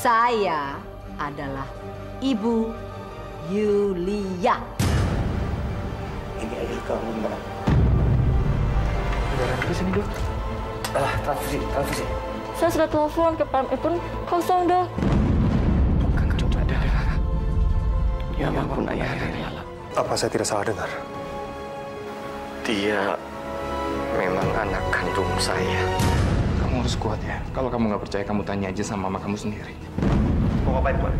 Saya adalah Ibu Yulia. Ini ayah kamu, Mbak. Darah ke sini, Dok. Transfusi. Saya sudah telepon ke PMI pun kosong, Dok. Bukan cuma darah. Ya ampun, ayah. Apa saya tidak salah dengar? Dia memang anak kandung saya. Kamu harus kuat ya. Kalau kamu nggak percaya, kamu tanya aja sama mama kamu sendiri. Mau ngapain, Pak?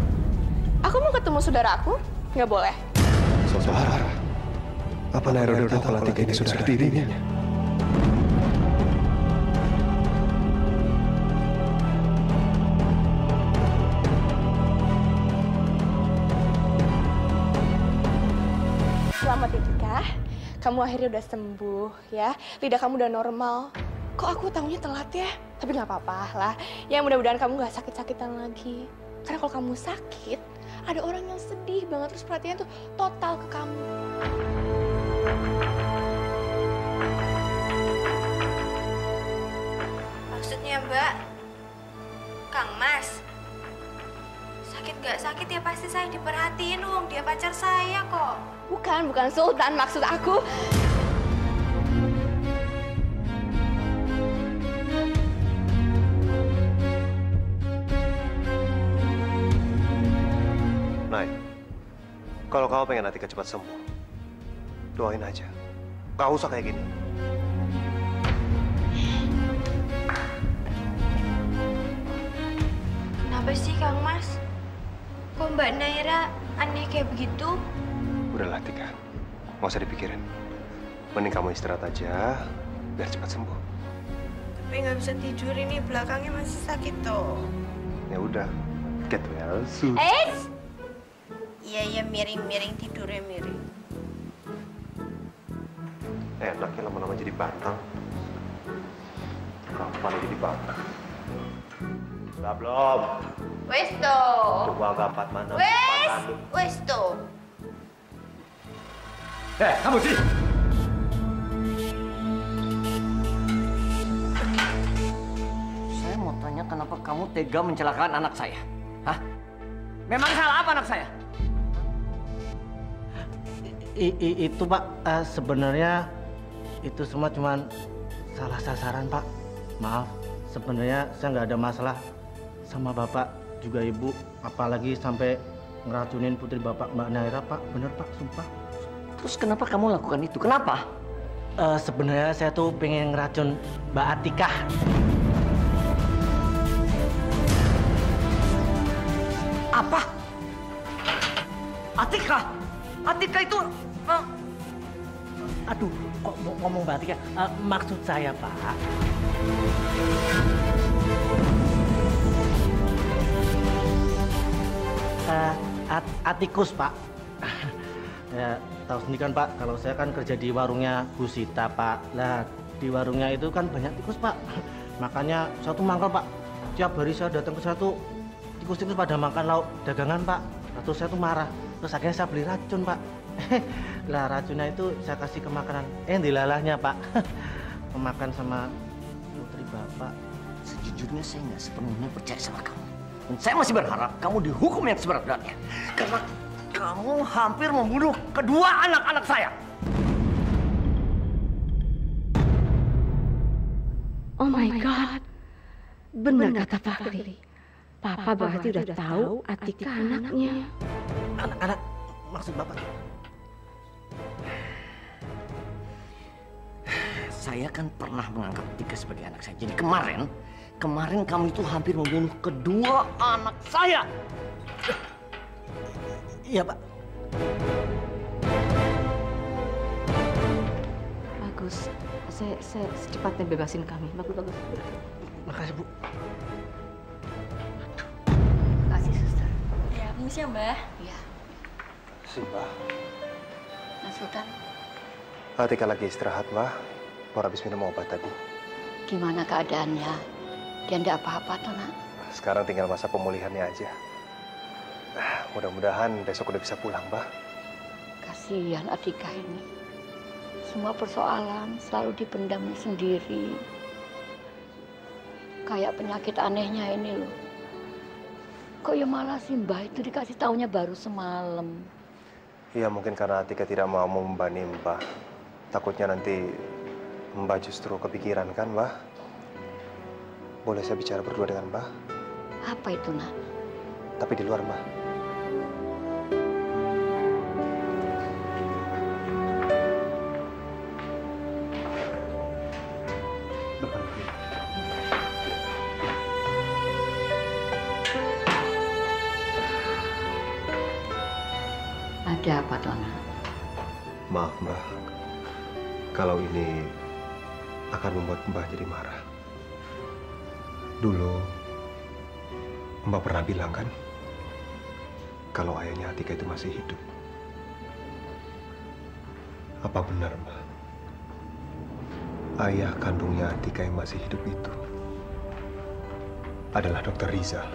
Aku mau ketemu saudara aku, nggak boleh. Saudara? Apa Naira udah tahu kalau Atika ini saudara tirinya? Selamat ya, Tika. Kamu akhirnya udah sembuh, ya. Lidah kamu udah normal. Kok aku tahunya telat ya? Tapi nggak apa-apa lah. Ya mudah-mudahan kamu nggak sakit-sakitan lagi. Karena kalau kamu sakit, ada orang yang sedih banget. Terus perhatian tuh total ke kamu. Maksudnya, Mbak? Kang Mas? Sakit nggak sakit ya pasti saya diperhatiin, Wong. Dia pacar saya kok. Bukan Sultan maksud aku. Nay, kalau kamu pengen Atika cepat sembuh, doain aja. Gak usah kayak gini. Kenapa sih, Kang Mas? Kok Mbak Naira aneh kayak begitu? Udahlah, Tika. Nggak usah dipikirin. Mending kamu istirahat aja, biar cepat sembuh. Tapi nggak bisa tidur, ini belakangnya masih sakit tuh. Ya udah, get well soon. Iya, miring-miring, tidurnya miring. Enaknya lama-lama jadi batang. Kapan jadi batang? Udah belum? Wes toh. Coba gapat mana? Wes toh. Kamu sih! Saya mau tanya kenapa kamu tega mencelakakan anak saya? Hah? Memang salah apa anak saya? Itu Pak, sebenarnya itu semua cuma salah sasaran Pak. Maaf, sebenarnya saya nggak ada masalah sama Bapak juga Ibu, apalagi sampai ngeracunin putri Bapak Mbak Naira Pak. Bener Pak, sumpah. Terus kenapa kamu lakukan itu? Kenapa? Sebenarnya saya tuh pengen ngeracun Mbak Atika. Apa? Atika? Atika itu... Aduh, kok mau ngomong Mbak Atika? Maksud saya Pak. Atikus Pak. Ya, tahu sendiri kan Pak, kalau saya kan kerja di warungnya Bu Sita Pak. Lah, di warungnya itu kan banyak tikus Pak. Makanya satu mangkal Pak. Tiap hari saya datang ke satu tikus-tikus pada makan lauk dagangan Pak. Lalu saya tuh marah. Terus akhirnya saya beli racun Pak. Lah racunnya itu saya kasih ke makanan. Dilalahnya Pak. Kemakan sama putri Bapak. Sejujurnya saya nggak sepenuhnya percaya sama kamu. Dan saya masih berharap kamu dihukum yang seberat-beratnya. Karena kamu hampir membunuh kedua anak-anak saya. Oh my God. Benar kata Fakri. Papa berarti udah tahu Atika anaknya. Anak-anak maksud Bapak? Saya kan pernah menganggap Tika sebagai anak saya. Jadi kemarin kamu itu hampir membunuh kedua anak saya. Iya Pak. Bagus. Saya secepatnya bebasin kami. Bagus. Makasih Bu. Makasih Suster. Ya, permisi ya, Mbak. Iya. Si Mbak. Mas Sultan, Atika lagi istirahat, Mbak. Baru habis minum obat tadi. gimana keadaannya? Dia enggak apa-apa toh, Nak? Sekarang tinggal masa pemulihannya aja. Mudah-mudahan besok udah bisa pulang, Mbak. Kasihan Atika ini. Semua persoalan selalu dipendamnya sendiri. Kayak penyakit anehnya ini loh. Kok ya malah si Mbah itu dikasih taunya baru semalam? Iya, mungkin karena Atika tidak mau membebani Mbah. Takutnya nanti Mbah justru kepikiran kan, Mbah? Boleh saya bicara berdua dengan Mbah? Apa itu, Nak? Tapi di luar, Mbah. Ada apa, Tona? Maaf, Mbah. Kalau ini akan membuat Mbah jadi marah. Dulu, Mbah pernah bilang kan, kalau ayahnya Atika itu masih hidup. Apa benar, Mbah? Ayah kandungnya Atika yang masih hidup itu adalah Dr. Rizal.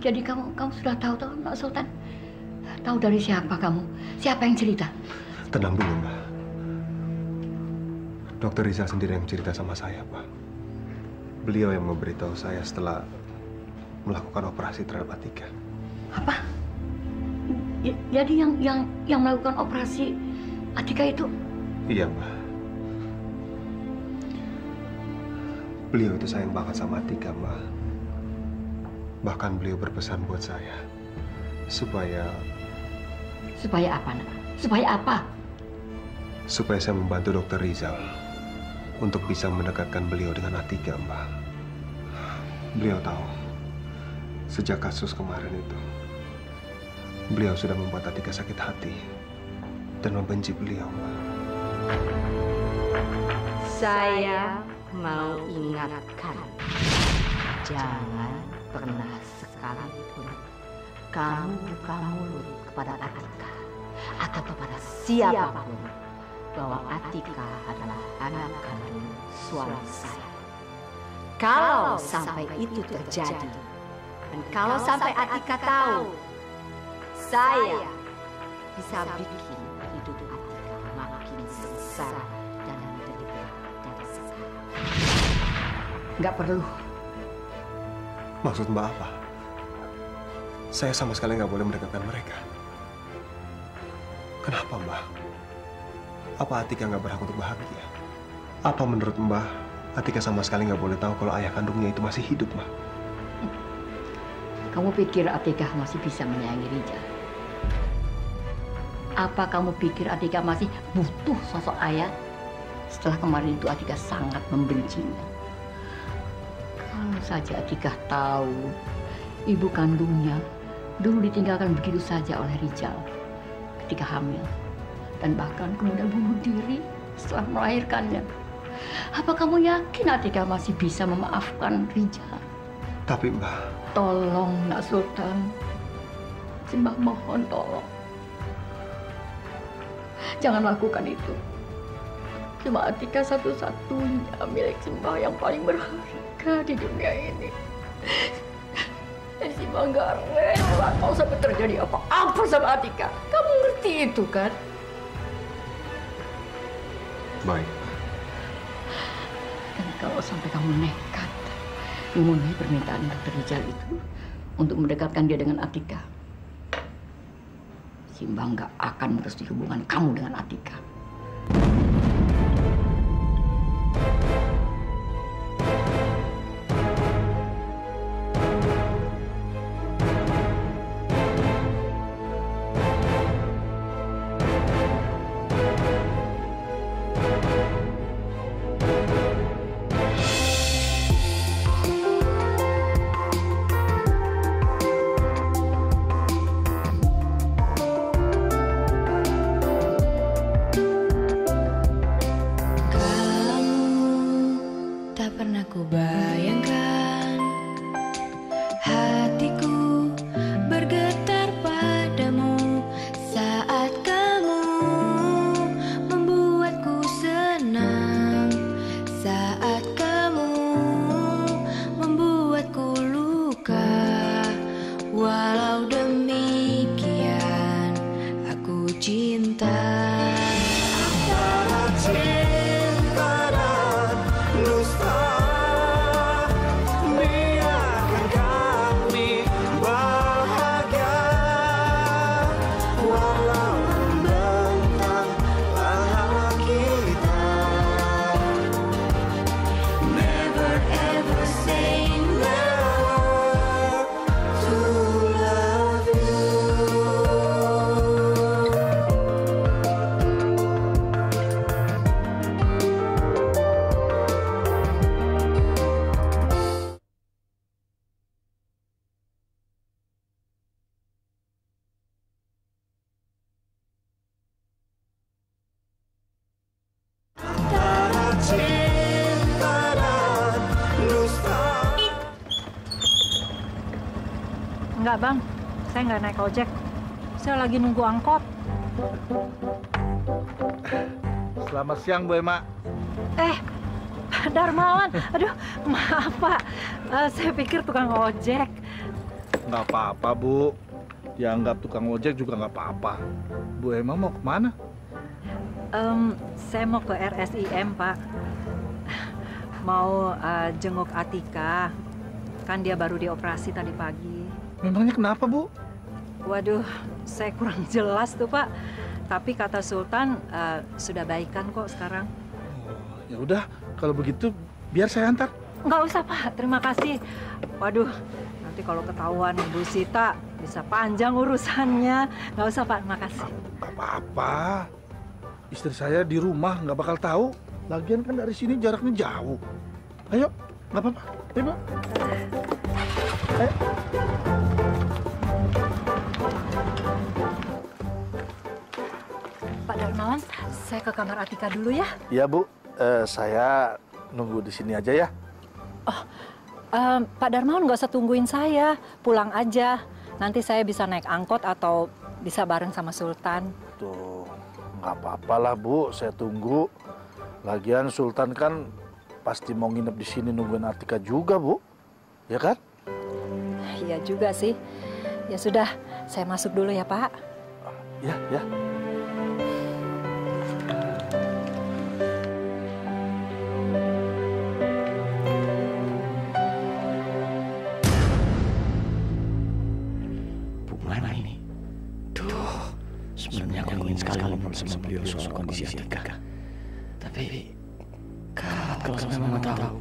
Jadi kamu sudah tahu toh, Nak Sultan? Tahu dari siapa kamu? Siapa yang cerita? Tenang dulu, Mbak. Dr. Rizal sendiri yang cerita sama saya, Pak. Beliau yang memberitahu saya setelah melakukan operasi terhadap Atika. Apa? Jadi yang melakukan operasi Atika itu? Iya, Mbak. Beliau itu sayang banget sama Atika, Mbak. Bahkan beliau berpesan buat saya supaya apa, Nak? Supaya apa? Supaya saya membantu Dr. Rizal untuk bisa mendekatkan beliau dengan Atika, Mbak. Beliau tahu sejak kasus kemarin itu beliau sudah membuat Atika sakit hati dan membenci beliau, Mbak. Saya mau ingatkan, jangan pernah sekalipun kamu buka mulut kepada Atika atau kepada siapapun bahwa Atika adalah anak kandung suami saya. Kalau sampai itu terjadi, dan kalau sampai Atika tahu, saya bisa bikin hidup Atika makin sengsara dan menderita dari sekarang. Nggak perlu. Maksud Mbak apa? Saya sama sekali nggak boleh mendekatkan mereka. Kenapa, Mbak? Apa Atika nggak berhak untuk bahagia? Apa menurut Mbak, Atika sama sekali nggak boleh tahu kalau ayah kandungnya itu masih hidup, Mbak? Kamu pikir Atika masih bisa menyayangi Rizal? Apa kamu pikir Atika masih butuh sosok ayah? Setelah kemarin itu Atika sangat membencinya. Kalau saja Atika tahu ibu kandungnya dulu ditinggalkan begitu saja oleh Rizal ketika hamil, dan bahkan kemudian bunuh diri setelah melahirkannya. Apa kamu yakin Atika masih bisa memaafkan Rizal? Tapi Mbak, tolong, Nak Sultan, Simbah mohon tolong, jangan lakukan itu. Cuma Atika satu-satunya milik Simbah yang paling berharga di dunia ini. Dan Simbah nggak rela kalau sampai terjadi apa-apa sama Atika. Kamu ngerti itu kan? Baik. Dan kalau sampai kamu nekat memenuhi permintaan Dr. Rizal itu untuk mendekatkan dia dengan Atika, Simbah nggak akan merestui hubungan kamu dengan Atika. Enggak, Bang. Saya nggak naik ojek. Saya lagi nunggu angkot. Selamat siang, Bu Ema. Pak Darmawan. Aduh, maaf, Pak. Saya pikir tukang ojek. Nggak apa-apa, Bu. Dianggap tukang ojek juga nggak apa-apa. Bu Ema mau kemana? Saya mau ke RSIM, Pak. Mau jenguk Atika. Kan dia baru dioperasi tadi pagi. Memangnya kenapa, Bu? Waduh, saya kurang jelas tuh, Pak. Tapi kata Sultan sudah baikan kok sekarang. Oh, ya udah, kalau begitu biar saya antar. Nggak usah, Pak. Terima kasih. Waduh, nanti kalau ketahuan Bu Sita bisa panjang urusannya. Nggak usah, Pak. Terima kasih. Nggak apa-apa. Istri saya di rumah nggak bakal tahu. Lagian kan dari sini jaraknya jauh. Ayo, nggak apa-apa. Ayo, Bu. Ayo. Pak Darmawan, saya ke kamar Atika dulu ya. Iya, Bu. Saya nunggu di sini aja ya. Pak Darmawan nggak usah tungguin saya. Pulang aja. Nanti saya bisa naik angkot atau bisa bareng sama Sultan. Tuh, nggak apa-apa lah, Bu. Saya tunggu. Lagian Sultan kan pasti mau nginep di sini nungguin Atika juga, Bu. Ya kan? Iya juga sih. Ya sudah, saya masuk dulu ya, Pak. Ya, ya. Mana ini? Duh, sebenarnya aku ingin sekali ngobrol sama beliau soal kondisi Atika. Tapi, kalau sampai Mama tahu.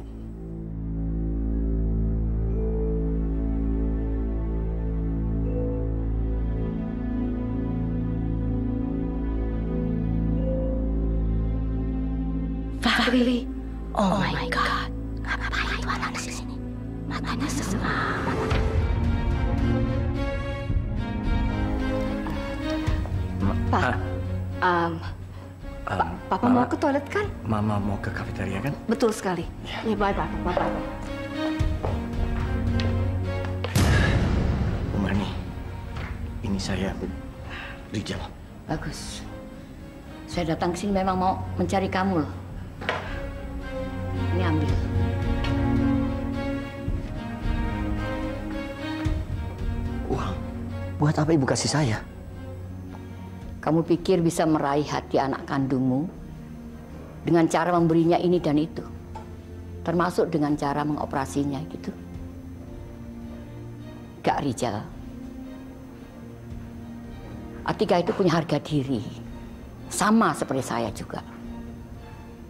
Fahri, oh my God, ngapain itu anak di sini? Matanya seseram. Pak, Papa mau ke toilet kan? Mama mau ke kafeteria kan? Betul sekali. Ya, bye, Pak. Bu Marni, ini saya, Rijal. Bagus. Saya datang ke sini memang mau mencari kamu loh. Ini ambil. Uang? Buat apa Ibu kasih saya? Kamu pikir bisa meraih hati anak kandungmu dengan cara memberinya ini dan itu? Termasuk dengan cara mengoperasinya gitu? Gak, Rijal. Atika itu punya harga diri. Sama seperti saya juga.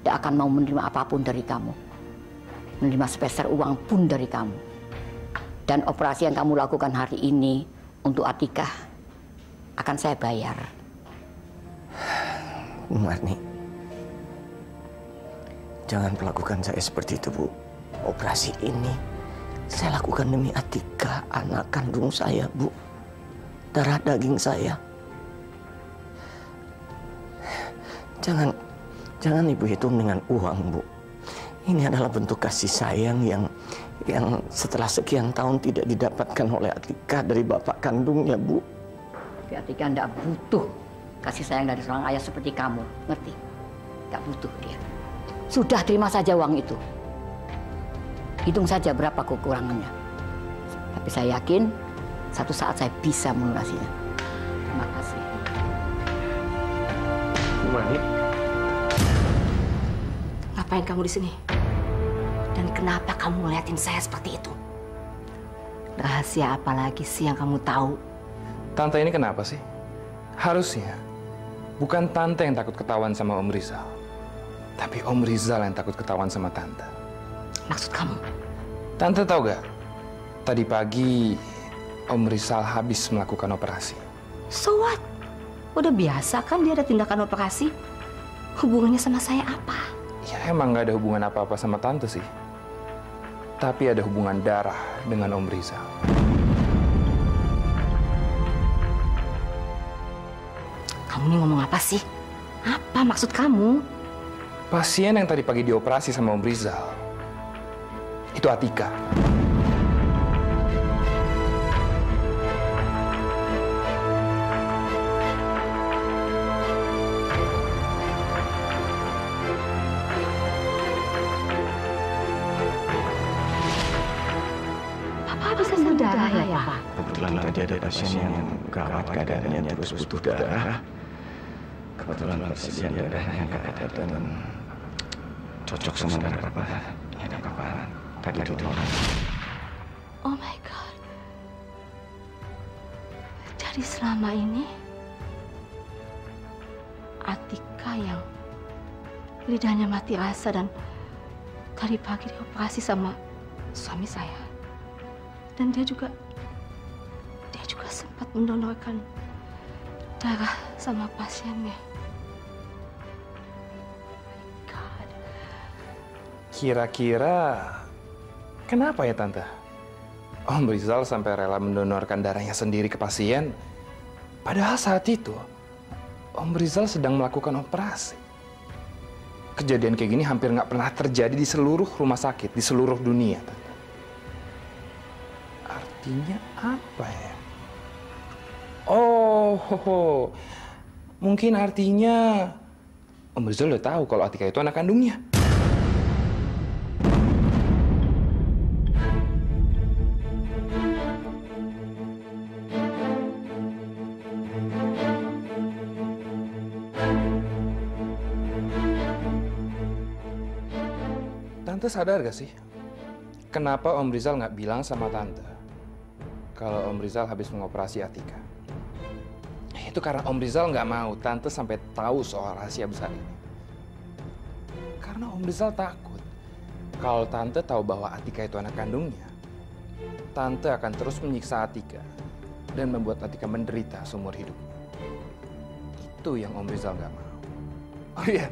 Tidak akan mau menerima apapun dari kamu. Menerima sepeser uang pun dari kamu. Dan operasi yang kamu lakukan hari ini untuk Atika akan saya bayar. Bu Marni, jangan perlakukan saya seperti itu, Bu. Operasi ini saya lakukan demi Atika, anak kandung saya, Bu. Darah daging saya. Jangan Ibu hitung dengan uang, Bu. Ini adalah bentuk kasih sayang yang setelah sekian tahun tidak didapatkan oleh Atika dari bapak kandungnya, Bu. Tapi Atika tidak butuh kasih sayang dari seorang ayah seperti kamu, ngerti? Gak butuh dia. Sudah, terima saja uang itu. Hitung saja berapa kekurangannya. Tapi saya yakin satu saat saya bisa melunasinya. Terima kasih. Bu Marni. Ngapain kamu di sini? Dan kenapa kamu ngeliatin saya seperti itu? Rahasia apa lagi sih yang kamu tahu? Tante ini kenapa sih? Harusnya bukan Tante yang takut ketahuan sama Om Rizal. Tapi Om Rizal yang takut ketahuan sama Tante. Maksud kamu? Tante tahu gak? Tadi pagi Om Rizal habis melakukan operasi. So what? Udah biasa kan dia ada tindakan operasi? Hubungannya sama saya apa? Ya emang gak ada hubungan apa-apa sama Tante sih. Tapi ada hubungan darah dengan Om Rizal. Kamu ini ngomong apa sih? Apa maksud kamu? Pasien yang tadi pagi dioperasi sama Om Rizal itu Atika. butuh darah ya, Pak? Kebetulan tadi ada pasien yang gawat keadaannya terus butuh darah. Kebetulan persediaan darahnya nggak ada dan cocok sama darah Bapak. Ya, ada Bapak tadi ditolong. Oh my God. Jadi selama ini Atika yang lidahnya mati rasa dan tadi pagi dioperasi sama suami saya. Dan dia juga sempat mendonorkan darah sama pasiennya. God. Kira-kira kenapa ya Tante? Om Rizal sampai rela mendonorkan darahnya sendiri ke pasien. Padahal saat itu Om Rizal sedang melakukan operasi. Kejadian kayak gini hampir nggak pernah terjadi di seluruh rumah sakit, di seluruh dunia, Tante. Artinya apa ya? Oh, mungkin artinya Om Rizal udah tahu kalau Atika itu anak kandungnya. Tante sadar gak sih, kenapa Om Rizal nggak bilang sama Tante kalau Om Rizal habis mengoperasi Atika? Itu karena Om Rizal nggak mau Tante sampai tahu soal rahasia besar ini. Karena Om Rizal takut kalau Tante tahu bahwa Atika itu anak kandungnya, Tante akan terus menyiksa Atika dan membuat Atika menderita seumur hidupnya. Itu yang Om Rizal nggak mau. Oh iya,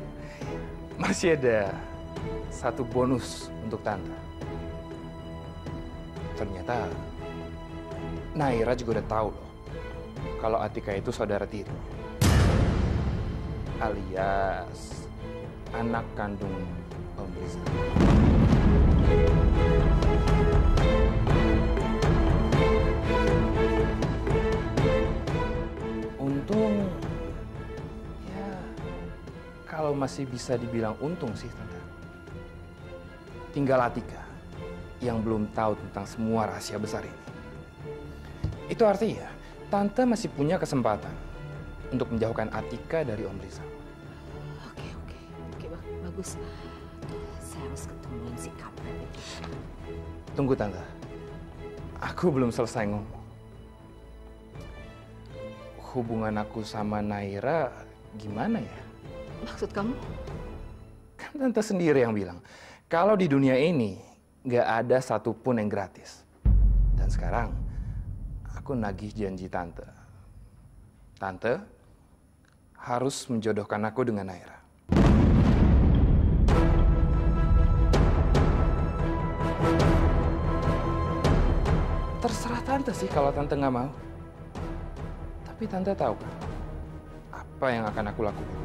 masih ada satu bonus untuk Tante. Ternyata Naira juga udah tahu loh kalau Atika itu saudara tiri, alias anak kandung Om Rizal. Untung, ya kalau masih bisa dibilang untung sih Tante. Tinggal Atika yang belum tahu tentang semua rahasia besar ini. Itu artinya Tante masih punya kesempatan untuk menjauhkan Atika dari Om Rizal. Oke, bagus. Saya harus ketemuin si kampret itu. Tunggu Tante, aku belum selesai ngomong. Hubungan aku sama Naira gimana ya? Maksud kamu? Kan Tante sendiri yang bilang, kalau di dunia ini nggak ada satupun yang gratis. Dan sekarang, aku nagih janji Tante. Tante harus menjodohkan aku dengan Naira. Terserah Tante sih kalau Tante nggak mau. Tapi Tante tahu kan apa yang akan aku lakukan?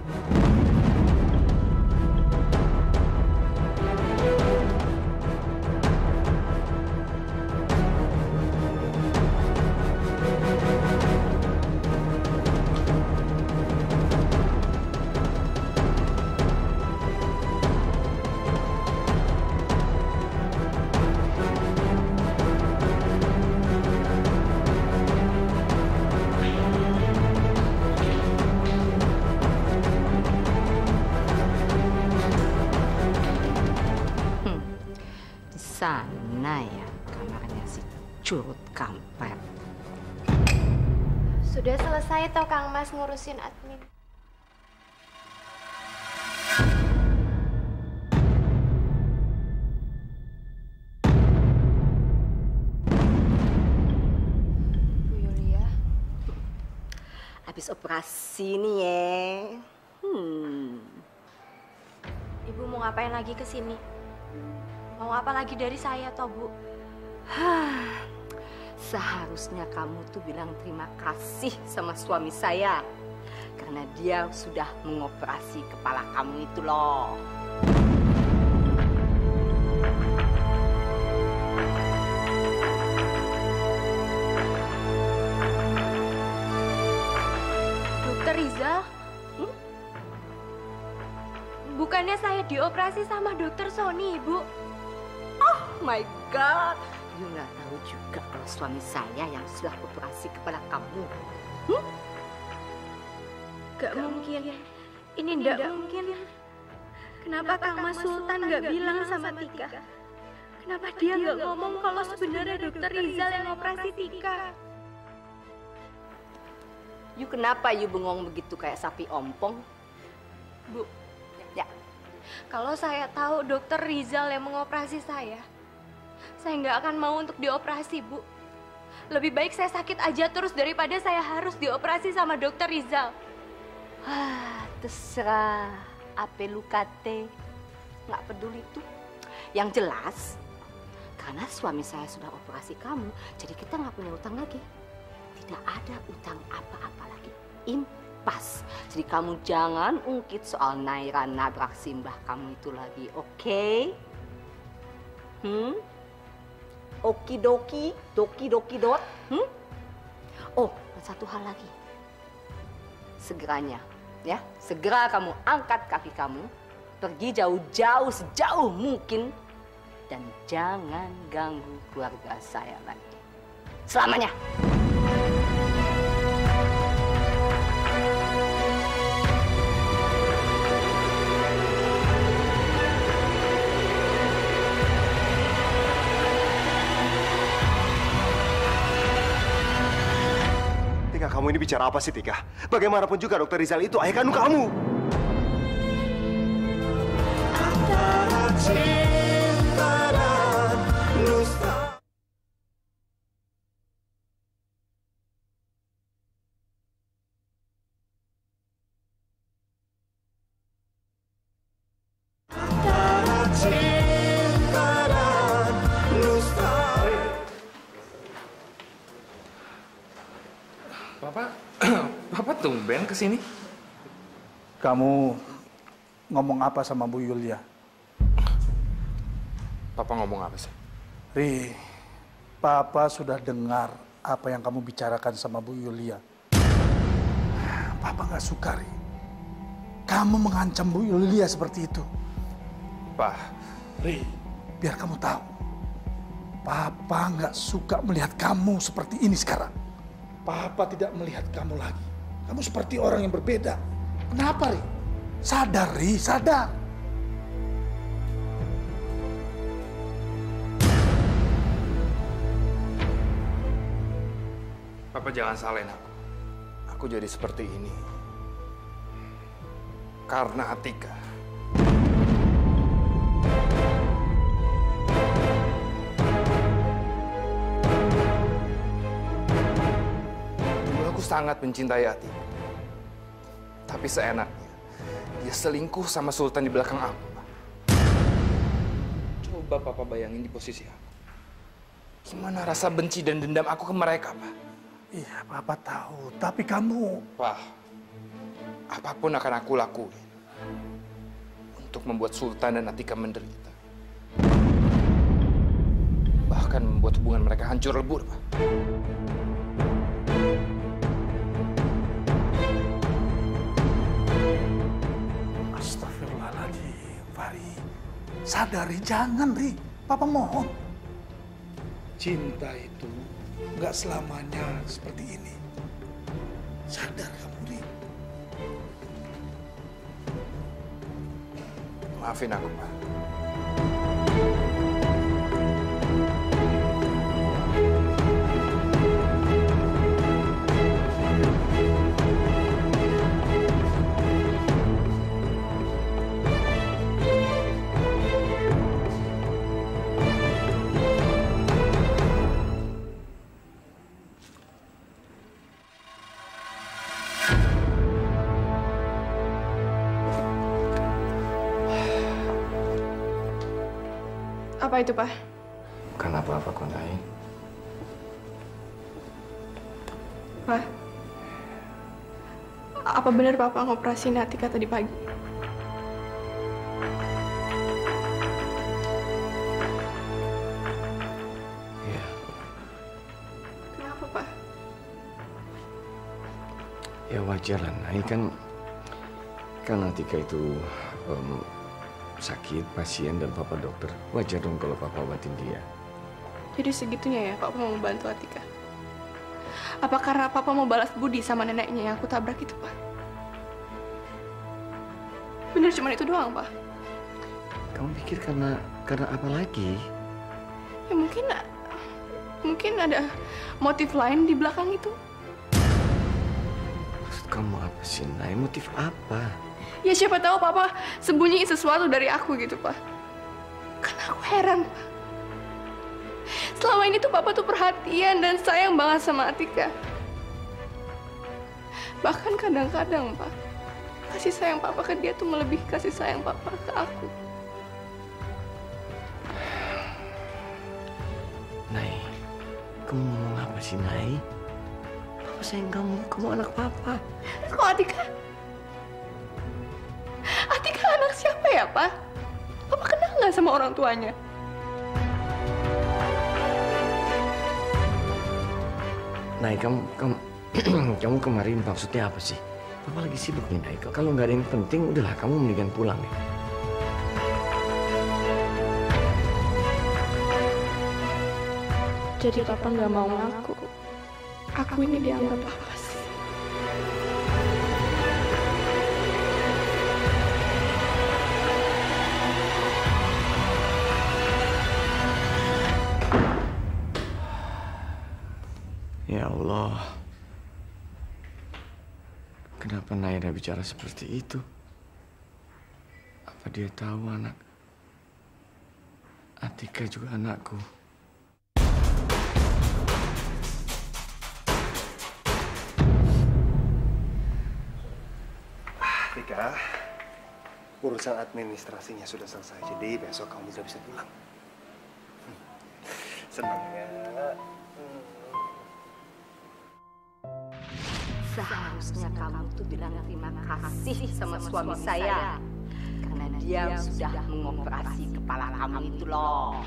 Sana ya kamarnya si curut kampret. Sudah selesai toh Kang Mas ngurusin admin. Bu Yulia. Habis operasi nih ya. Ibu mau ngapain lagi ke sini? Mau apa lagi dari saya toh, Bu? Seharusnya kamu tuh bilang terima kasih sama suami saya. Karena dia sudah mengoperasi kepala kamu itu loh. Dokter Rizal? Bukannya saya dioperasi sama Dokter Sony, Ibu? Oh my God, You nggak tahu juga kalau suami saya yang sudah operasi kepala kamu. Gak mungkin. Ini nggak mungkin. Kenapa Kang Mas Sultan nggak bilang sama Tika? Kenapa dia nggak ngomong kalau sebenarnya Dokter Rizal yang operasi Tika? You kenapa you bengong begitu kayak sapi ompong? Bu, Ya, kalau saya tahu Dokter Rizal yang mengoperasi saya nggak akan mau untuk dioperasi, Bu. Lebih baik saya sakit aja terus daripada saya harus dioperasi sama Dokter Rizal. terserah. Apa lu kate? Nggak peduli tuh. Yang jelas, karena suami saya sudah operasi kamu, jadi kita nggak punya utang lagi. Tidak ada utang apa-apa lagi. Impas. Jadi kamu jangan ungkit soal Naira nabrak simbah kamu itu lagi, oke? Okidoki, doki dot. Oh, satu hal lagi. Segeranya, ya, segera kamu angkat kaki kamu, pergi jauh-jauh sejauh mungkin, dan jangan ganggu keluarga saya lagi. Selamanya. Tika, kamu ini bicara apa sih, Tika? Bagaimanapun juga Dokter Rizal itu ayah kandung kamu. Papa tumben kesini. Kamu ngomong apa sama Bu Yulia? Papa ngomong apa sih? Ri, Papa sudah dengar apa yang kamu bicarakan sama Bu Yulia. Papa nggak suka, Ri. Kamu mengancam Bu Yulia seperti itu. Pak. Ri, biar kamu tahu. Papa nggak suka melihat kamu seperti ini sekarang. Papa tidak melihat kamu lagi. Kamu seperti orang yang berbeda. Kenapa, Ri? Sadar, Ri, sadar. Papa jangan salahin aku. Aku jadi seperti ini karena Atika. Aku sangat mencintai Atika. Tapi seenaknya, dia selingkuh sama Sultan di belakang aku. Coba Papa bayangin di posisi aku. Gimana rasa benci dan dendam aku ke mereka, Pak? Iya, Papa tahu. Tapi kamu... Pak, apapun akan aku lakuin untuk membuat Sultan dan Atika menderita. Bahkan membuat hubungan mereka hancur lebur, Pak. Astagfirullahaladzim, Fari. Sadari, jangan, Ri. Papa mohon. Cinta itu nggak selamanya seperti ini. Sadar kamu, Ri. Maafin aku, Pak. Apa itu, Pak? Bukan apa-apa kok, Nay. Pak, apa benar Papa ngoperasin Atika tadi pagi? Iya. Kenapa, Pak? Ya wajar lah, Nay. Kan Atika itu sakit, pasien, dan Papa dokter. Wajar dong kalau Papa obatin dia. Jadi segitunya ya Papa mau membantu Atika? Apa karena Papa mau balas budi sama neneknya yang aku tabrak itu, Pak? Bener cuma itu doang, Pak? Kamu pikir karena apa lagi? Ya mungkin ada motif lain di belakang itu. Maksud kamu apa sih, Nay? Motif apa? Ya siapa tahu Papa sembunyiin sesuatu dari aku gitu, Pak. Karena aku heran, Pak. Selama ini tuh Papa tuh perhatian dan sayang banget sama Atika. Bahkan kadang-kadang, Pak, kasih sayang Papa ke dia tuh melebihi kasih sayang Papa ke aku. Nay, kamu ngomong apa sih, Nay? Papa sayang kamu anak Papa. Kok Atika? Atika anak siapa ya, Pak? Papa kenal nggak sama orang tuanya? Nay, kamu kemarin maksudnya apa sih? Papa lagi sibuk nih, Nay. Kalau nggak ada yang penting, udahlah kamu mendingan pulang ya. Jadi Papa nggak mau ngaku. Aku ini dianggap apa sih? Ya Allah. Kenapa Naira bicara seperti itu? Apa dia tahu anak Atika juga anakku? Atika, urusan administrasinya sudah selesai, jadi besok kamu sudah bisa pulang. Senang ya? Seharusnya kamu tuh bilang terima kasih sama suami saya. Karena dia sudah mengoperasi kepala kamu itu loh.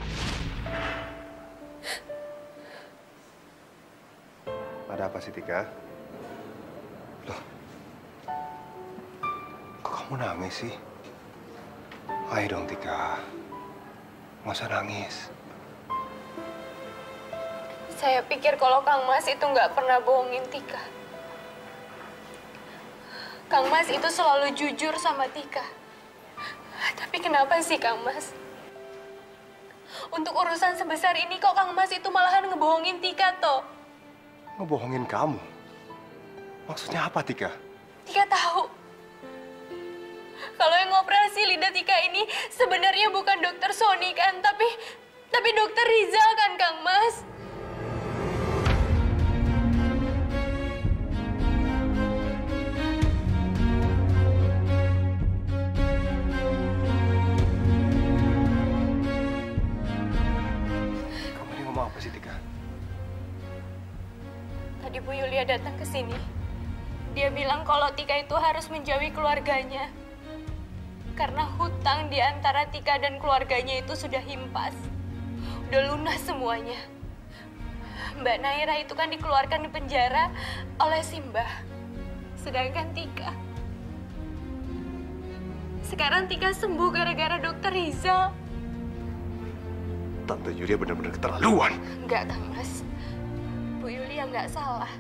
Ada apa sih, Tika? Loh, kok kamu nangis sih? Ayo dong, Tika. Nggak usah nangis. Saya pikir kalau Kang Mas itu nggak pernah bohongin Tika. Kang Mas itu selalu jujur sama Tika. Tapi kenapa sih Kang Mas? Untuk urusan sebesar ini kok Kang Mas itu malahan ngebohongin Tika toh? Ngebohongin kamu? Maksudnya apa, Tika? Tika tahu. Kalau yang ngoperasi lidah Tika ini sebenarnya bukan dokter Sony kan, tapi dokter Rizal kan Kang Mas? Apa sih, Tika? Tadi Bu Yulia datang ke sini. Dia bilang kalau Tika itu harus menjauhi keluarganya. Karena hutang di antara Tika dan keluarganya itu sudah himpas. Udah lunas semuanya. Mbak Naira itu kan dikeluarkan di penjara oleh Simbah. Sedangkan Tika... Sekarang Tika sembuh gara-gara dokter Rizal. Tante Yulia benar-benar keterlaluan. Enggak, Kang Mas. Bu Yulia nggak salah.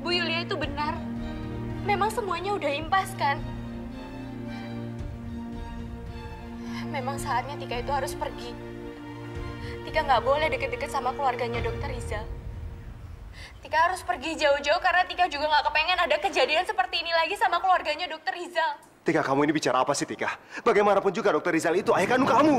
Bu Yulia itu benar. Memang semuanya udah impas kan? Memang saatnya Tika itu harus pergi. Tika nggak boleh deket-deket sama keluarganya dokter Rizal. Tika harus pergi jauh-jauh karena Tika juga nggak kepengen ada kejadian seperti ini lagi sama keluarganya dokter Rizal. Tika, kamu ini bicara apa sih, Tika? Bagaimanapun juga dokter Rizal itu ayah kandung kamu.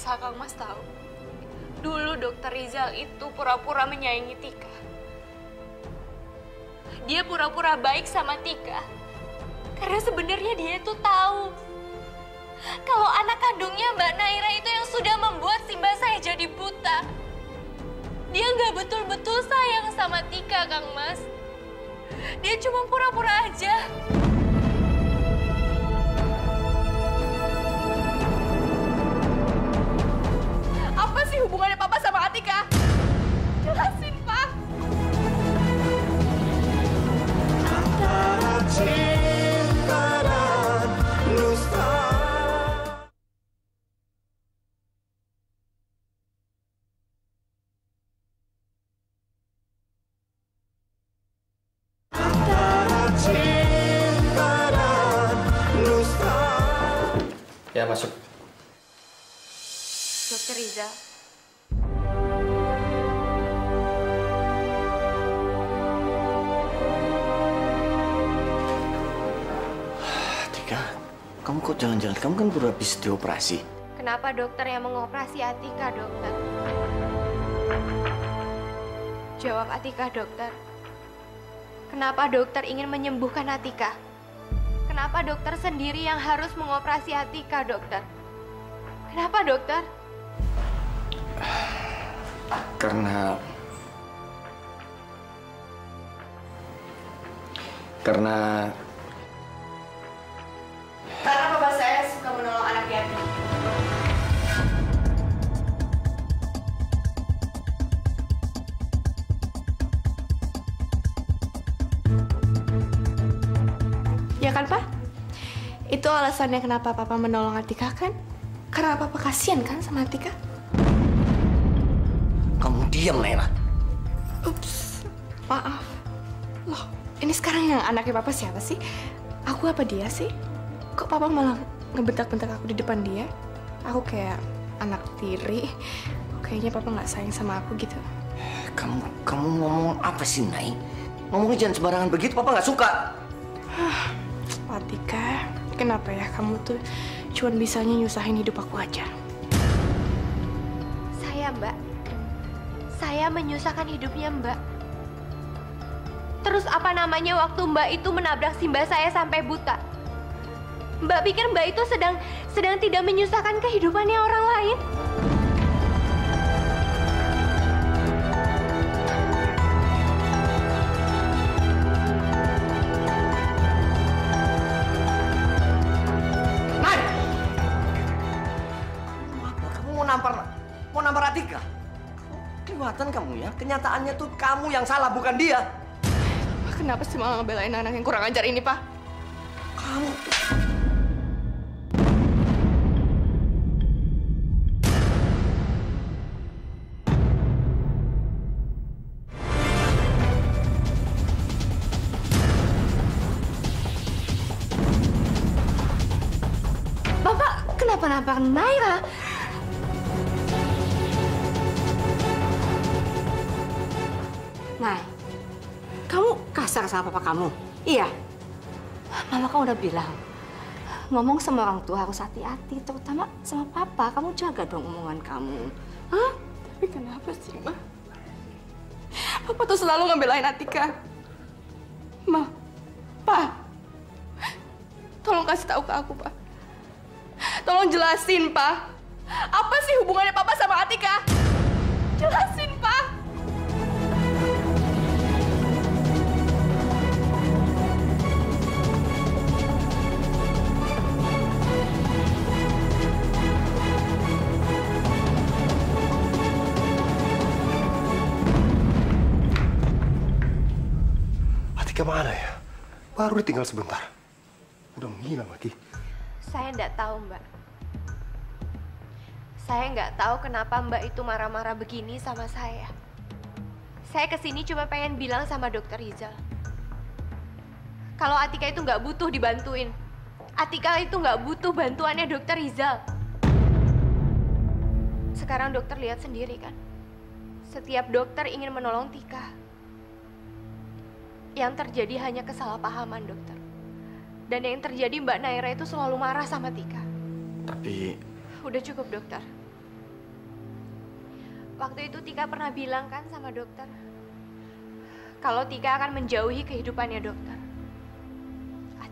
Asal Kang Mas tahu, dulu dokter Rizal itu pura-pura menyayangi Tika. Dia pura-pura baik sama Tika. Karena sebenarnya dia tuh tahu kalau anak kandungnya Mbak Naira itu yang sudah membuat Simba saya jadi buta. Dia nggak betul-betul sayang sama Tika, Kang Mas. Dia cuma pura-pura aja. Apa sih hubungannya Papa sama Atika? Jelasin, Pak. Antara cinta dan dusta. Antara cinta dan dusta. Ya, masuk. Dokter Rizal. Tika, kamu kok jalan-jalan? Kamu kan baru habis dioperasi. Kenapa dokter yang mengoperasi Atika, dokter? Jawab Atika, dokter. Kenapa dokter ingin menyembuhkan Atika? Kenapa dokter sendiri yang harus mengoperasi Atika, dokter? Kenapa, dokter? Karena Papa saya suka menolong anak yatim. Ya kan, Pak? Itu alasannya kenapa Papa menolong Atika, kan? Karena Papa kasihan kan sama Atika? kamu diam, Naira. Ups, maaf. Loh, ini sekarang yang anaknya Papa siapa sih? Aku apa dia sih? Kok Papa malah ngebentak-bentak aku di depan dia? Aku kayak anak tiri. Kayaknya Papa nggak sayang sama aku gitu. Kamu ngomong apa sih, Nay? Ngomongnya jangan sembarangan begitu, Papa nggak suka. Atika, kenapa ya kamu tuh cuman bisanya nyusahin hidup aku aja? Saya, Mbak. Saya menyusahkan hidupnya Mbak. Terus apa namanya waktu Mbak itu menabrak Simba saya sampai buta? Mbak pikir Mbak itu sedang tidak menyusahkan kehidupannya orang lain? Nay! Kamu mau nampar Atika? Kelihatan kamu ya, kenyataannya tuh kamu yang salah, bukan dia. Kenapa sih malah ngebelain anak yang kurang ajar ini, Pak? Kamu... Bapak kenapa nampar Naira? Nay, kamu kasar sama papa kamu? Iya. Mama kan udah bilang, ngomong sama orang tua harus hati-hati, terutama sama papa. Kamu jaga dong omongan kamu. Hah? Tapi kenapa sih, Ma? Papa tuh selalu ngebelain Atika. Ma, Pa, tolong kasih tahu ke aku, Pa. Tolong jelasin, Pa. Apa sih hubungannya Papa sama Atika? Jelasin, Pa. Atika mana ya? Baru ditinggal sebentar. Udah menghilang lagi. Saya nggak tahu, Mbak. Saya nggak tahu kenapa Mbak itu marah-marah begini sama saya. Saya kesini cuma pengen bilang sama Dokter Rizal. Kalau Atika itu nggak butuh dibantuin. Atika itu nggak butuh bantuannya Dokter Rizal. Sekarang dokter lihat sendiri kan. Setiap dokter ingin menolong Tika. Yang terjadi hanya kesalahpahaman, dokter. Dan yang terjadi Mbak Naira itu selalu marah sama Tika. Tapi... Udah cukup, dokter. Waktu itu Tika pernah bilang kan sama dokter, kalau Tika akan menjauhi kehidupannya dokter.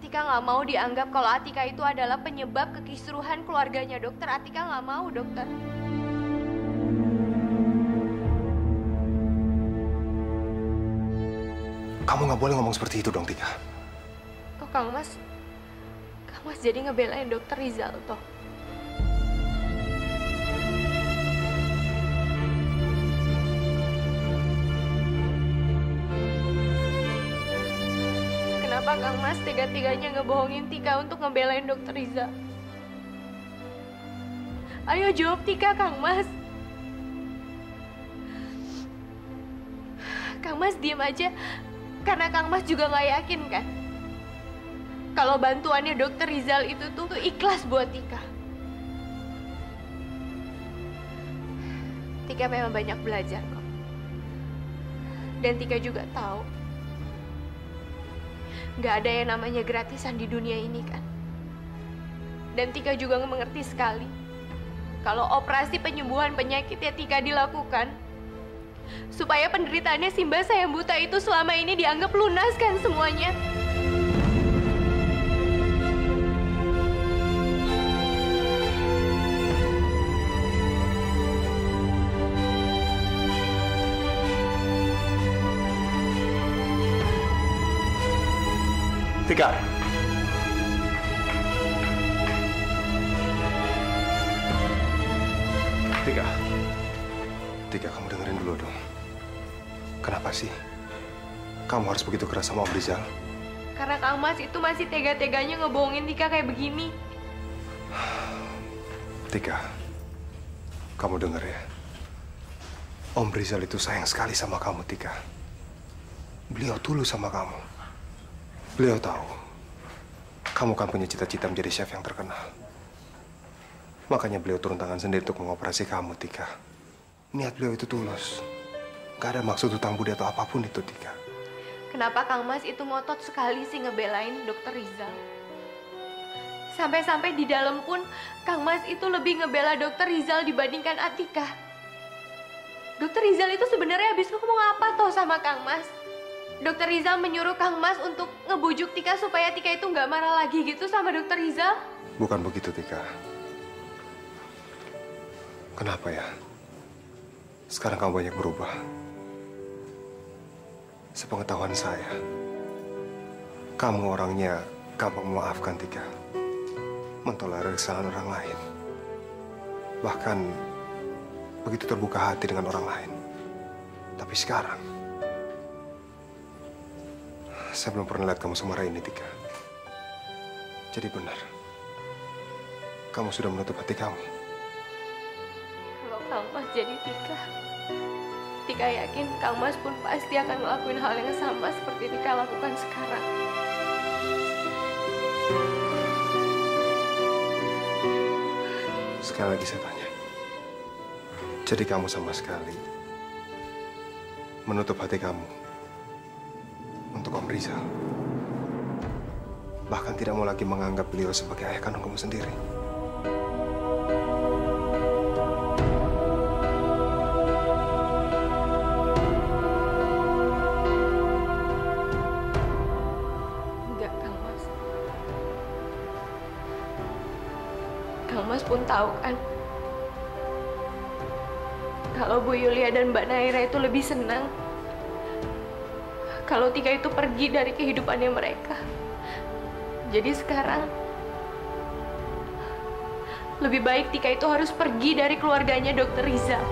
Atika nggak mau dianggap kalau Atika itu adalah penyebab kekisruhan keluarganya dokter. Atika nggak mau, dokter. Kamu nggak boleh ngomong seperti itu dong, Tika. Kok Kang Mas jadi ngebelain dokter Rizal toh? Kenapa Kang Mas tega-teganya ngebohongin Tika untuk ngebelain dokter Rizal? Ayo jawab Tika, Kang Mas. Kang Mas diem aja karena Kang Mas juga nggak yakin kan kalau bantuannya dokter Rizal itu tuh ikhlas buat Tika. Tika memang banyak belajar kok. Dan Tika juga tahu nggak ada yang namanya gratisan di dunia ini kan. Dan Tika juga mengerti sekali kalau operasi penyembuhan penyakitnya Tika dilakukan supaya penderitaannya si Mbak Sayang Buta itu selama ini dianggap lunas kan semuanya. Tika. Tika, kamu dengerin dulu dong. Kenapa sih kamu harus begitu keras sama Om Rizal? Karena Kang Mas itu masih tega-teganya ngebohongin Tika kayak begini. Tika, kamu denger ya. Om Rizal itu sayang sekali sama kamu, Tika. Beliau tulus sama kamu. Beliau tahu kamu kan punya cita-cita menjadi chef yang terkenal. Makanya beliau turun tangan sendiri untuk mengoperasi kamu, Tika. Niat beliau itu tulus. Gak ada maksud hutang budi atau apapun itu, Tika. Kenapa Kang Mas itu ngotot sekali sih ngebelain dokter Rizal? Sampai-sampai di dalam pun Kang Mas itu lebih ngebela dokter Rizal dibandingkan Atika. Dokter Rizal itu sebenarnya habis ngomong apa toh sama Kang Mas? Dokter Rizal menyuruh Kang Mas untuk ngebujuk Tika supaya Tika itu nggak marah lagi gitu sama dokter Rizal? Bukan begitu, Tika. Kenapa ya? Sekarang kamu banyak berubah. Sepengetahuan saya, kamu orangnya gampang memaafkan, Tika. Mentolerir kesalahan orang lain. Bahkan begitu terbuka hati dengan orang lain. Tapi sekarang, saya belum pernah lihat kamu semarah ini, Tika. Jadi benar, kamu sudah menutup hati kamu. Kalau Kang Mas jadi Tika yakin Kang Mas pun pasti akan ngelakuin hal yang sama seperti Tika lakukan sekarang. Sekali lagi saya tanya, jadi kamu sama sekali menutup hati kamu untuk Om Rizal? Bahkan tidak mau lagi menganggap beliau sebagai ayah kandung kamu sendiri? Enggak, Kang Mas. Kang Mas pun tahu kan kalau Bu Yulia dan Mbak Naira itu lebih senang kalau Tika itu pergi dari kehidupannya mereka. Jadi sekarang lebih baik Tika itu harus pergi dari keluarganya dokter Rizal.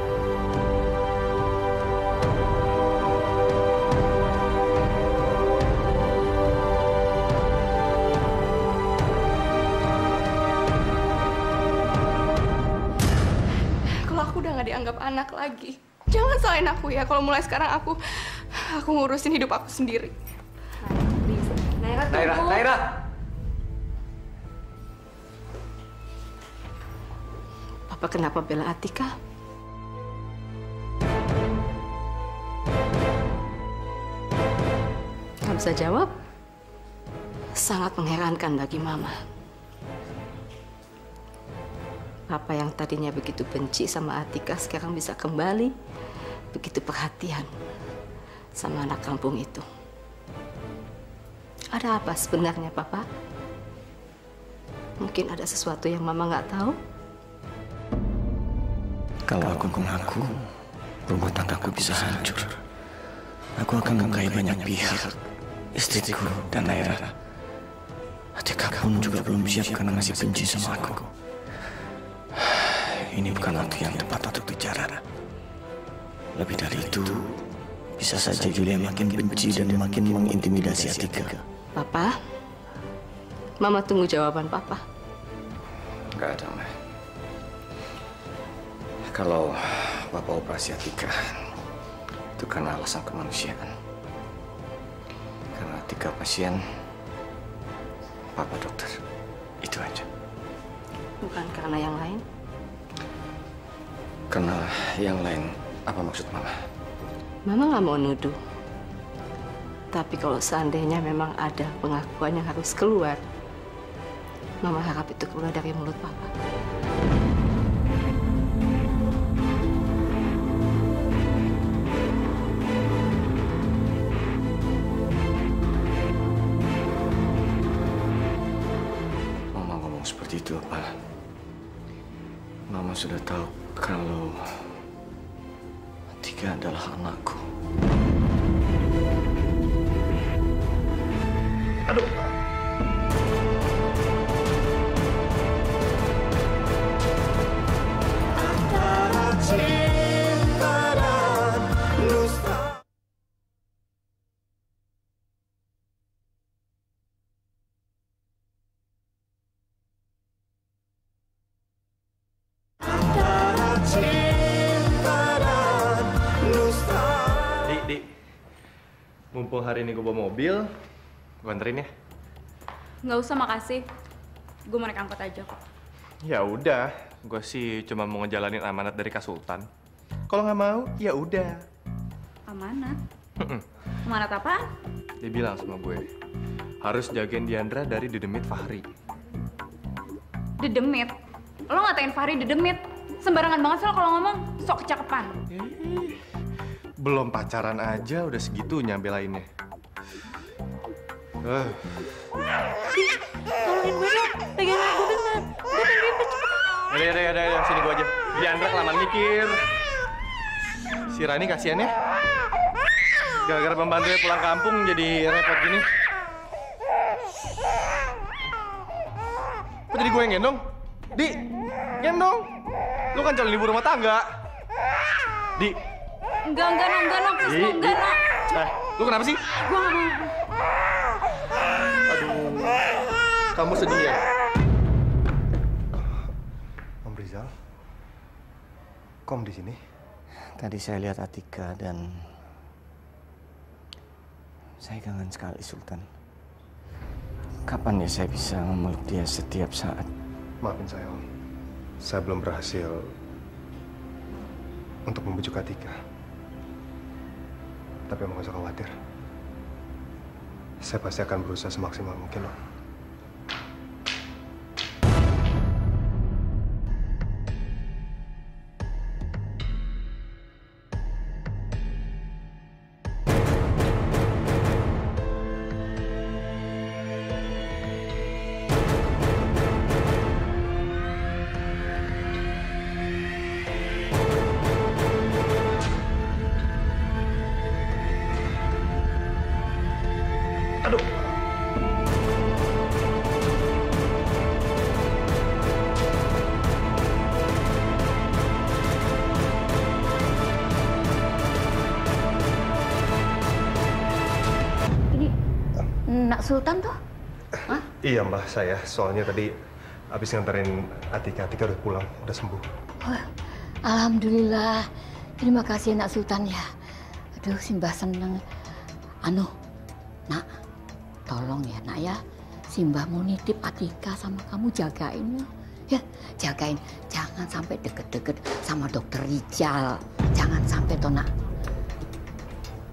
Kalau aku udah gak dianggap anak lagi, jangan salahin aku ya. Kalau mulai sekarang aku ngurusin hidup aku sendiri. Naira. Papa kenapa bela Atika? Nggak bisa jawab? Sangat mengherankan bagi Mama. Papa yang tadinya begitu benci sama Atika sekarang bisa kembali begitu perhatian sama anak kampung itu. Ada apa sebenarnya, Papa? Mungkin ada sesuatu yang Mama nggak tahu? Kalau aku mengaku, rumah tanggaku bisa hancur. Aku akan mengkai banyak pihak, istriku dan Naira. Atika pun juga belum siap karena masih benci sama aku. Ini bukan waktu yang tepat untuk bicara. Lebih dari itu, bisa saja Julia makin benci dan makin mengintimidasi Atika. Papa, Mama tunggu jawaban Papa. Enggak ada, Mah. Kalau Papa operasi Atika, itu karena alasan kemanusiaan. Karena Atika pasien, Papa dokter. Itu aja. Bukan karena yang lain? Karena yang lain, apa maksud Mama? Mama nggak mau nuduh. Tapi kalau seandainya memang ada pengakuan yang harus keluar, Mama harap itu keluar dari mulut Papa. Mama ngomong seperti itu apa? Mama sudah tahu kalau Atika adalah anakku. Aduh. Mumpung hari ini gue bawa mobil, gue anterin ya. Nggak usah, makasih. Gue mau naik angkot aja kok. Ya udah, gue sih cuma mau ngejalanin amanat dari Kak Sultan. Kalau nggak mau, ya udah. Amanat? Amanat apaan? Dia bilang sama gue, harus jagain Diandra dari dedemit Fahri. Dedemit? Lo ngatain Fahri dedemit? Sembarangan banget sih lo kalau ngomong, sok kecakepan. Belum pacaran aja udah segitunya belainnya. Tolongin gue dong, pegangin gue dengan. Gue pengen cepet. Udah, sini gue aja. Diandra kelamaan mikir. Si Rani kasihan ya. Gara-gara pembantunya pulang kampung jadi repot gini. Kok jadi gue yang gendong? Di, gendong. Lu kan calon ibu rumah tangga. Di. Enggak, please, enggak. Lu kenapa sih? Gue nggak mau. Aduh, kamu sedih ya? Om Rizal, kok Om di sini? Tadi saya lihat Atika dan saya kangen sekali Sultan. Kapan ya saya bisa memeluk dia setiap saat? Maafin saya, Om. Saya belum berhasil untuk membujuk Atika. Tapi Om gak usah khawatir. Saya pasti akan berusaha semaksimal mungkin, Om. Nak Sultan tuh? Hah? Iya, Mbak, saya. Soalnya tadi habis nganterin Atika udah pulang, udah sembuh. Oh, alhamdulillah. Terima kasih Nak Sultan ya. Aduh, Simbah seneng. Nak, tolong ya Nak ya. Simbah mau nitip Atika sama kamu jagain ya. Jagain. Jangan sampai deket-deket sama Dokter Rizal. Jangan sampai toh Nak.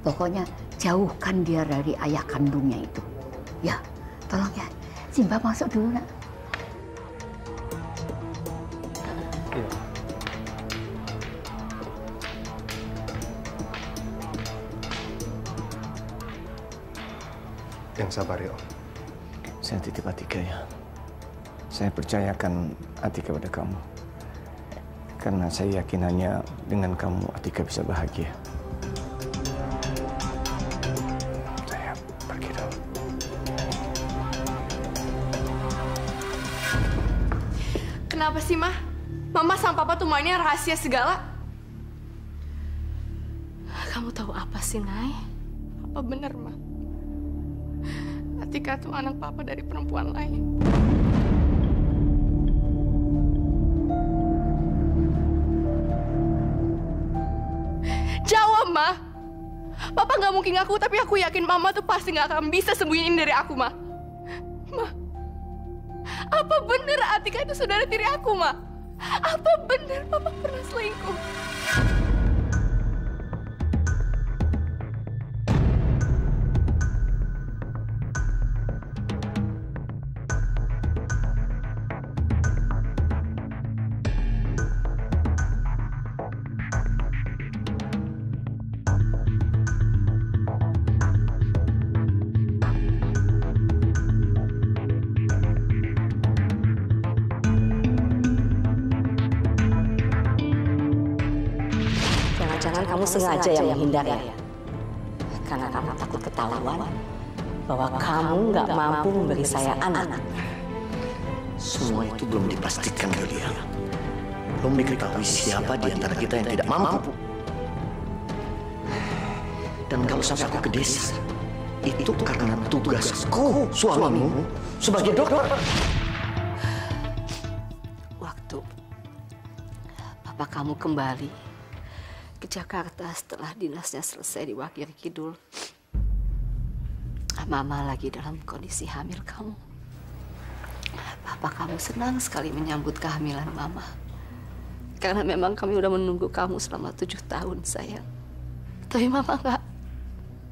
Pokoknya jauhkan dia dari ayah kandungnya itu. Ya, tolong ya. Simbah masuk dulu, Nak. Iya. Yang sabar ya, Om. Saya titip Atika ya. Saya percayakan Atika pada kamu. Karena saya yakin hanya dengan kamu Atika bisa bahagia. Saya pergi dulu. Kenapa sih, Ma? Mama sama Papa tuh mainnya rahasia segala. Kamu tahu apa sih, Nay? Apa bener, Ma? Atika tuh anak Papa dari perempuan lain. Jawab, Ma. Papa nggak mungkin ngaku, tapi aku yakin Mama tuh pasti nggak akan bisa sembunyiin dari aku, Ma. Ma, apa bener Atika itu saudara tiri aku, Ma? Apa bener Papa pernah selingkuh? Jangan kamu sengaja yang menghindar ya? Karena kamu takut ketahuan bahwa kamu nggak mampu memberi saya anak. Semua itu belum dipastikan, Yulia. Belum diketahui siapa di antara kita yang tidak mampu. Dan kalau sampai aku ke desa, itu karena tugasku, suamimu, sebagai dokter. Waktu papa kamu kembali ke Jakarta setelah dinasnya selesai di Wakir Kidul, Mama lagi dalam kondisi hamil kamu. Papa kamu senang sekali menyambut kehamilan Mama. Karena memang kami udah menunggu kamu selama 7 tahun, sayang. Tapi Mama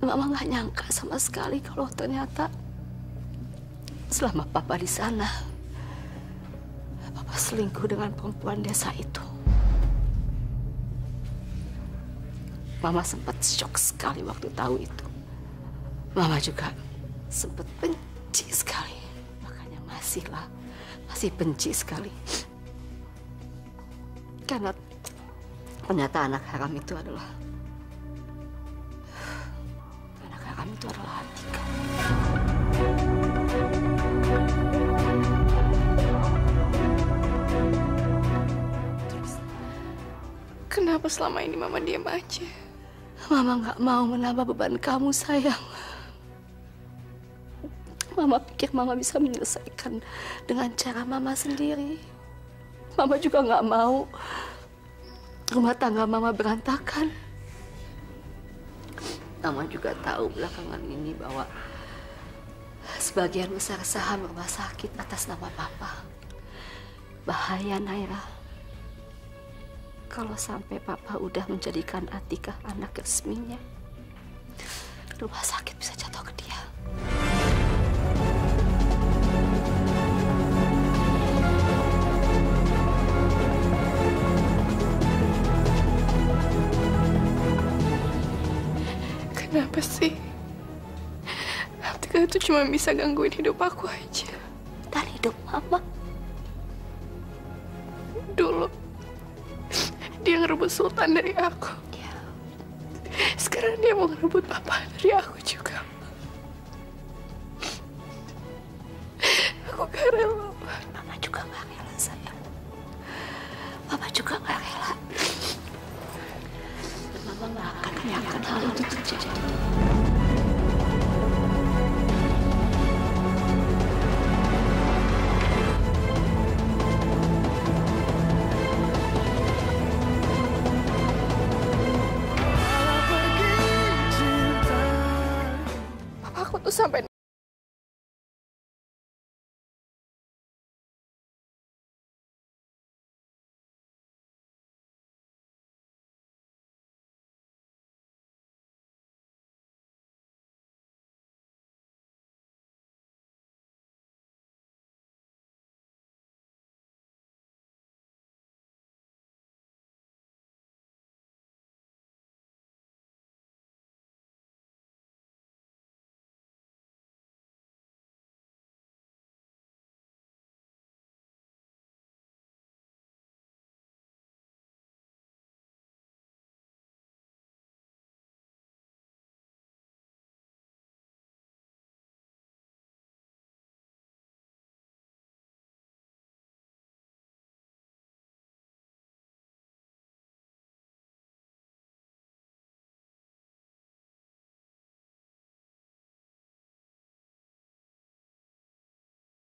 nggak nyangka sama sekali kalau ternyata selama Papa di sana, Papa selingkuh dengan perempuan desa itu. Mama sempat shock sekali waktu tahu itu. Mama juga sempat benci sekali. Makanya masih benci sekali. Karena ternyata anak haram itu adalah Atika. Terus, kenapa selama ini Mama diam aja? Mama nggak mau menambah beban kamu, sayang. Mama pikir Mama bisa menyelesaikan dengan cara Mama sendiri. Mama juga nggak mau rumah tangga Mama berantakan. Mama juga tahu belakangan ini bahwa sebagian besar saham rumah sakit atas nama Papa. Bahaya, Naira. Kalau sampai Papa udah menjadikan Atika anak resminya, rumah sakit bisa jatuh ke dia. Kenapa sih? Atika itu cuma bisa gangguin hidup aku aja. Dan hidup Mama. Dulu dia ngerebut Sultan dari aku. Ya. Sekarang dia mau ngerebut Papa dari aku juga. Aku gak rela. Mama juga gak rela, sayang. Mama juga gak rela. Dan Mama gak akan biarkan hal itu terjadi. Aku tuh sampai